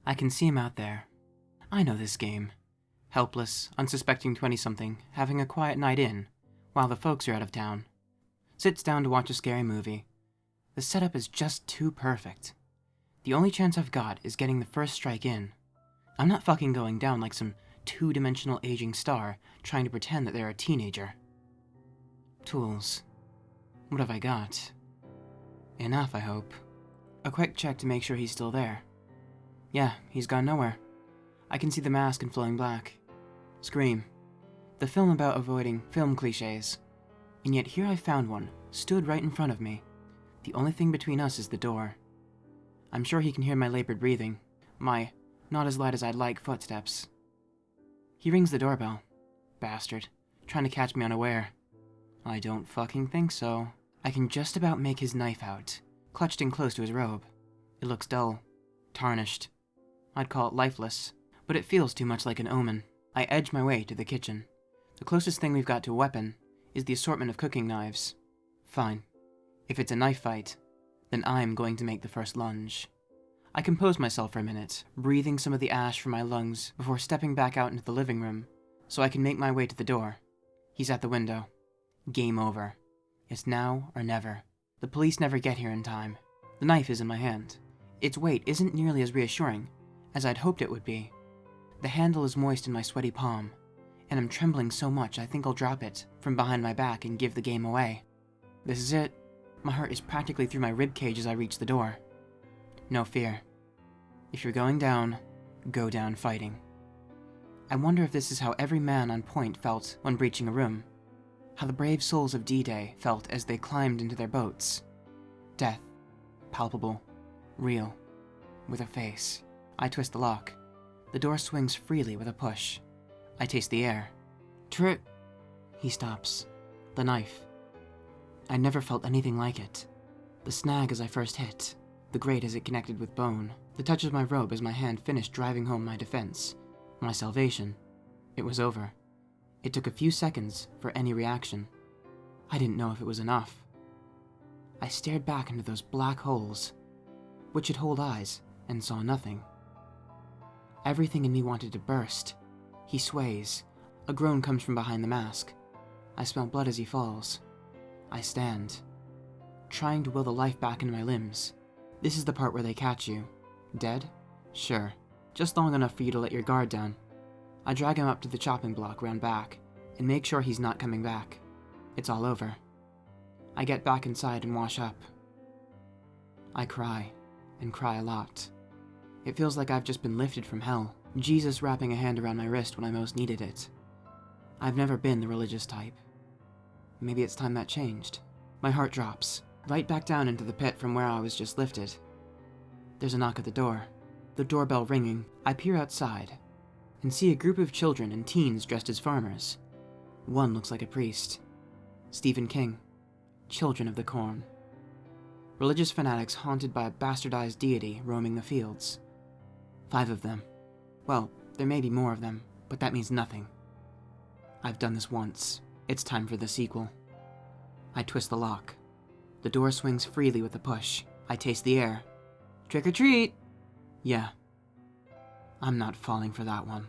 I can see him out there. I know this game. Helpless, unsuspecting 20-something, having a quiet night in, while the folks are out of town. Sits down to watch a scary movie. The setup is just too perfect. The only chance I've got is getting the first strike in. I'm not fucking going down like some two-dimensional aging star trying to pretend that they're a teenager. Tools. What have I got? Enough, I hope. A quick check to make sure he's still there. Yeah, he's gone nowhere. I can see the mask in flowing black. Scream. The film about avoiding film cliches. And yet here I found one, stood right in front of me. The only thing between us is the door. I'm sure he can hear my labored breathing, my not as light as I'd like footsteps. He rings the doorbell. Bastard. Trying to catch me unaware. I don't fucking think so. I can just about make his knife out, clutched in close to his robe. It looks dull. Tarnished. I'd call it lifeless, but it feels too much like an omen. I edge my way to the kitchen. The closest thing we've got to a weapon is the assortment of cooking knives. Fine. If it's a knife fight, then I'm going to make the first lunge. I compose myself for a minute, breathing some of the ash from my lungs before stepping back out into the living room, so I can make my way to the door. He's at the window. Game over. It's now or never. The police never get here in time. The knife is in my hand. Its weight isn't nearly as reassuring as I'd hoped it would be. The handle is moist in my sweaty palm, and I'm trembling so much I think I'll drop it from behind my back and give the game away. This is it. My heart is practically through my ribcage as I reach the door. No fear. If you're going down, go down fighting. I wonder if this is how every man on point felt when breaching a room. How the brave souls of D-Day felt as they climbed into their boats. Death. Palpable. Real. With a face. I twist the lock. The door swings freely with a push. I taste the air. He stops. The knife. I never felt anything like it. The snag as I first hit. The grate as it connected with bone. The touch of my robe as my hand finished driving home my defense. My salvation. It was over. It took a few seconds for any reaction. I didn't know if it was enough. I stared back into those black holes, which had hold eyes, and saw nothing. Everything in me wanted to burst. He sways. A groan comes from behind the mask. I smell blood as he falls. I stand, trying to will the life back into my limbs. This is the part where they catch you. Dead? Sure. Just long enough for you to let your guard down. I drag him up to the chopping block round back, and make sure he's not coming back. It's all over. I get back inside and wash up. I cry, and cry a lot. It feels like I've just been lifted from hell, Jesus wrapping a hand around my wrist when I most needed it. I've never been the religious type. Maybe it's time that changed. My heart drops, right back down into the pit from where I was just lifted. There's a knock at the door. The doorbell ringing. I peer outside, and see a group of children and teens dressed as farmers. One looks like a priest. Stephen King. Children of the Corn. Religious fanatics haunted by a bastardized deity roaming the fields. 5 of them. Well, there may be more of them, but that means nothing. I've done this once. It's time for the sequel. I twist the lock. The door swings freely with a push. I taste the air. Trick or treat! Yeah. I'm not falling for that one.